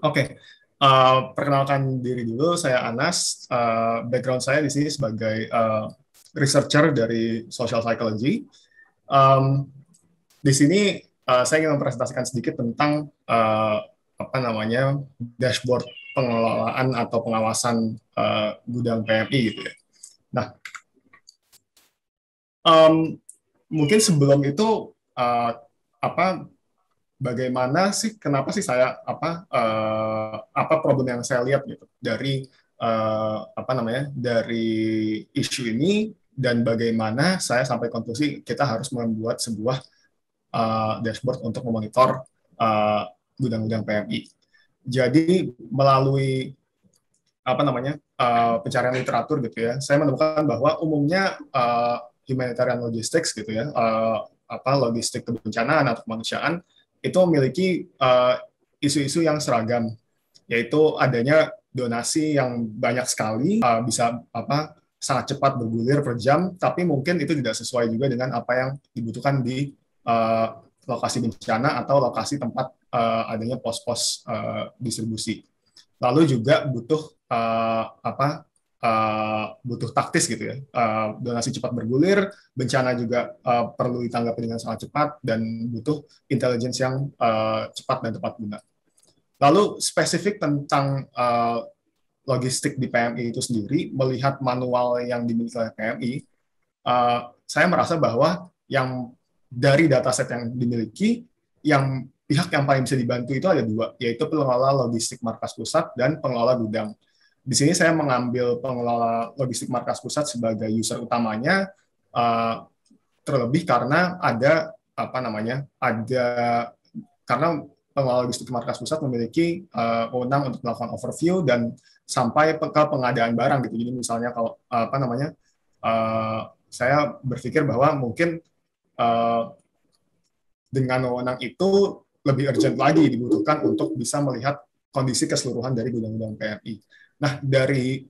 Oke, perkenalkan diri dulu, saya Anas. Background saya di sini sebagai researcher dari social psychology. Um, di sini saya ingin mempresentasikan sedikit tentang apa namanya dashboard pengelolaan atau pengawasan gudang PMI gitu ya. Nah, um, mungkin sebelum itu apa bagaimana sih kenapa sih saya apa problem yang saya lihat gitu dari apa namanya dari isu ini dan bagaimana saya sampai konklusi kita harus membuat sebuah dashboard untuk memonitor uh, gudang-gudang PMI. Jadi melalui apa namanya pencarian literatur gitu ya, saya menemukan bahwa umumnya humanitarian logistics gitu ya, apa logistik kebencanaan atau kemanusiaan itu memiliki isu-isu yang seragam, yaitu adanya donasi yang banyak sekali, bisa apa sangat cepat bergulir per jam, tapi mungkin itu tidak sesuai juga dengan apa yang dibutuhkan di lokasi bencana atau lokasi tempat adanya pos-pos distribusi. Lalu juga butuh butuh taktis gitu ya. Donasi cepat bergulir, bencana juga perlu ditanggapi dengan sangat cepat dan butuh intelligence yang cepat dan tepat guna. Lalu spesifik tentang logistik di PMI itu sendiri, melihat manual yang dimiliki oleh PMI, saya merasa bahwa yang dari dataset yang dimiliki, yang pihak yang paling bisa dibantu itu ada dua, yaitu pengelola logistik markas pusat dan pengelola gudang. Di sini saya mengambil pengelola logistik markas pusat sebagai user utamanya, terlebih karena ada apa namanya, ada karena pengelola logistik markas pusat memiliki wewenang untuk melakukan overview dan sampai ke pengadaan barang gitu. Jadi misalnya kalau apa namanya, saya berpikir bahwa mungkin uh, dengan wewenang itu lebih urgent lagi dibutuhkan untuk bisa melihat kondisi keseluruhan dari gudang-gudang PMI. Nah, dari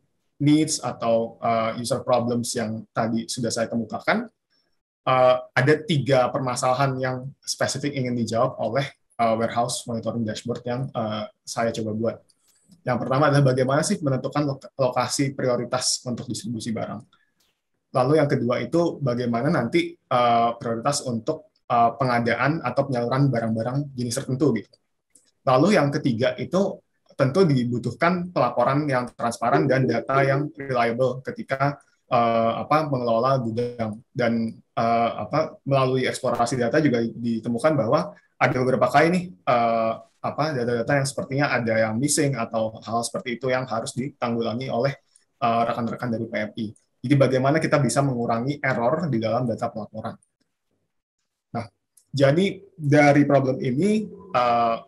needs atau user problems yang tadi sudah saya kemukakan, ada tiga permasalahan yang spesifik ingin dijawab oleh warehouse monitoring dashboard yang saya coba buat. Yang pertama adalah bagaimana sih menentukan lokasi prioritas untuk distribusi barang. Lalu yang kedua itu bagaimana nanti prioritas untuk pengadaan atau penyaluran barang-barang jenis tertentu gitu. Lalu yang ketiga itu tentu dibutuhkan pelaporan yang transparan dan data yang reliable ketika mengelola gudang, dan melalui eksplorasi data juga ditemukan bahwa ada beberapa kali nih data-data yang sepertinya ada yang missing atau hal seperti itu yang harus ditanggulangi oleh rekan-rekan dari PMI. Jadi bagaimana kita bisa mengurangi error di dalam data pelaporan. Nah, jadi dari problem ini,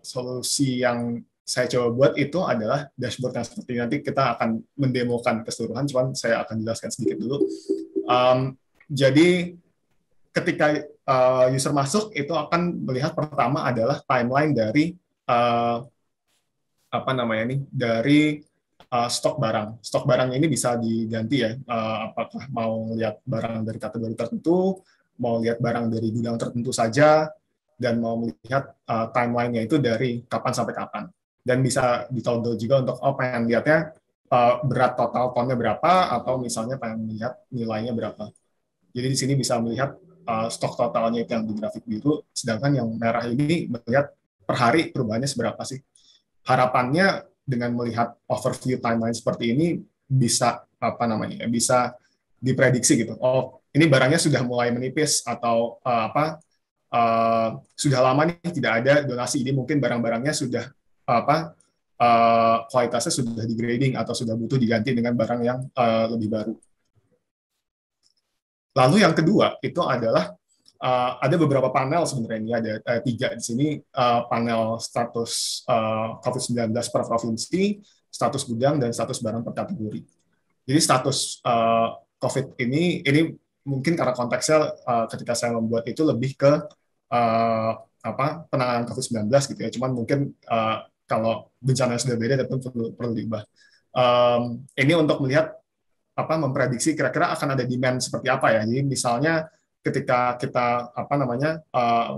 solusi yang saya coba buat itu adalah dashboard yang seperti ini. Nanti kita akan mendemokan keseluruhan, cuman saya akan jelaskan sedikit dulu. Jadi ketika user masuk, itu akan melihat pertama adalah timeline dari apa namanya nih, dari stok barang. Stok barang ini bisa diganti ya. Apakah mau lihat barang dari kategori tertentu, mau lihat barang dari gudang tertentu saja, dan mau melihat timeline-nya itu dari kapan sampai kapan. Dan bisa ditoggle juga untuk pengen lihatnya berat total tonnya berapa, atau misalnya pengen lihat nilainya berapa. Jadi di sini bisa melihat stok totalnya itu yang di grafik biru, sedangkan yang merah ini melihat per hari perubahannya seberapa sih. Harapannya dengan melihat overview timeline seperti ini bisa apa namanya, bisa diprediksi gitu. Oh, ini barangnya sudah mulai menipis, atau sudah lama nih tidak ada donasi, ini mungkin barang-barangnya sudah kualitasnya sudah degrading atau sudah butuh diganti dengan barang yang lebih baru. Lalu yang kedua itu adalah ada beberapa panel sebenarnya, ini ada tiga di sini, panel status COVID-19 per provinsi, status gudang, dan status barang per kategori. Jadi status COVID ini mungkin karena konteksnya ketika saya membuat itu lebih ke penanganan COVID-19 gitu ya. Cuman mungkin kalau bencana sudah beda, tapi perlu diubah. Ini untuk melihat memprediksi kira-kira akan ada demand seperti apa ya. Jadi misalnya ketika kita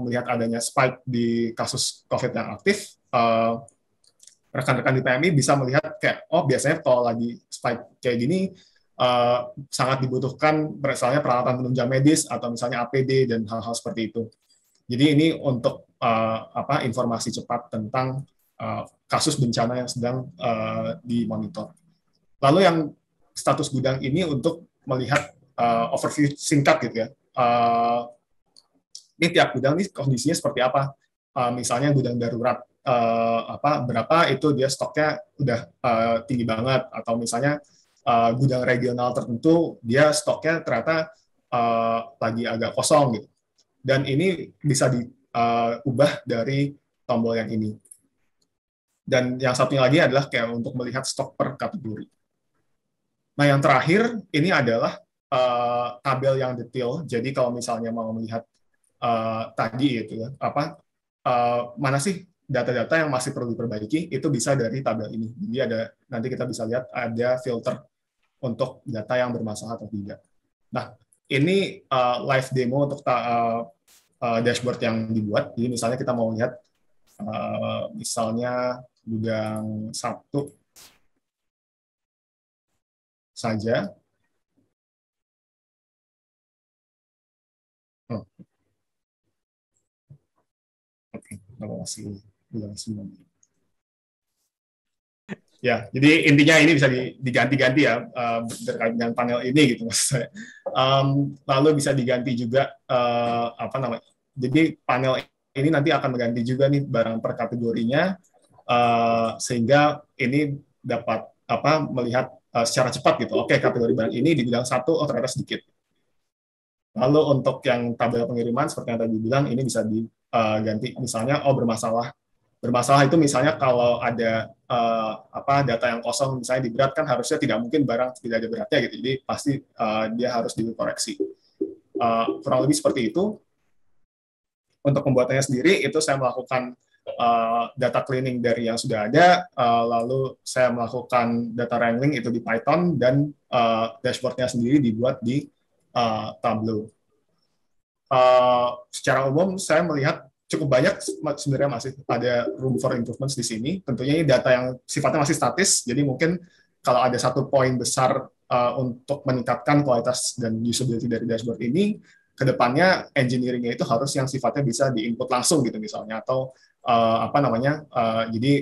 melihat adanya spike di kasus COVID yang aktif, rekan-rekan di PMI bisa melihat kayak, oh biasanya kalau lagi spike kayak gini, sangat dibutuhkan misalnya peralatan penunjang medis atau misalnya APD dan hal-hal seperti itu. Jadi ini untuk informasi cepat tentang kasus bencana yang sedang dimonitor. Lalu yang status gudang ini untuk melihat overview singkat gitu ya. Ini tiap gudang ini kondisinya seperti apa? Misalnya gudang darurat berapa itu dia stoknya udah tinggi banget, atau misalnya gudang regional tertentu dia stoknya ternyata lagi agak kosong gitu. Dan ini bisa diubah dari tombol yang ini. Dan yang satunya lagi adalah kayak untuk melihat stok per kategori. Nah, yang terakhir ini adalah tabel yang detail. Jadi kalau misalnya mau melihat tadi itu ya, mana sih data-data yang masih perlu diperbaiki, itu bisa dari tabel ini. Jadi nanti kita bisa lihat ada filter untuk data yang bermasalah atau tidak. Nah, ini live demo untuk dashboard yang dibuat. Jadi misalnya kita mau lihat misalnya gudang satu saja. Oh, oke, kalau masih gudang 9. Ya, jadi intinya ini bisa diganti-ganti ya terkait dengan panel ini gitu maksud saya. Lalu bisa diganti juga jadi panel ini nanti akan mengganti juga nih barang per kategorinya, sehingga ini dapat melihat secara cepat gitu. Oke, kategori barang ini di bidang satu, oh ternyata sedikit. Lalu untuk yang tabel pengiriman seperti yang tadi bilang, ini bisa diganti misalnya bermasalah. Bermasalah itu misalnya kalau ada data yang kosong misalnya di berat, kan harusnya tidak mungkin barang tidak ada beratnya gitu. Jadi pasti dia harus dikoreksi. Kurang lebih seperti itu. Untuk pembuatannya sendiri itu saya melakukan data cleaning dari yang sudah ada, lalu saya melakukan data wrangling itu di Python, dan dashboardnya sendiri dibuat di Tableau. Secara umum saya melihat cukup banyak sebenarnya masih ada room for improvements di sini. Tentunya ini data yang sifatnya masih statis, jadi mungkin kalau ada satu poin besar untuk meningkatkan kualitas dan usability dari dashboard ini, kedepannya engineering-nya itu harus yang sifatnya bisa diinput langsung gitu misalnya, atau jadi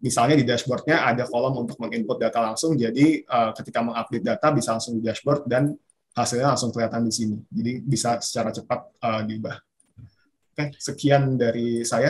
misalnya di dashboard-nya ada kolom untuk menginput data langsung, jadi ketika mengupdate data bisa langsung di dashboard dan hasilnya langsung kelihatan di sini. Jadi bisa secara cepat diubah. Oke, sekian dari saya.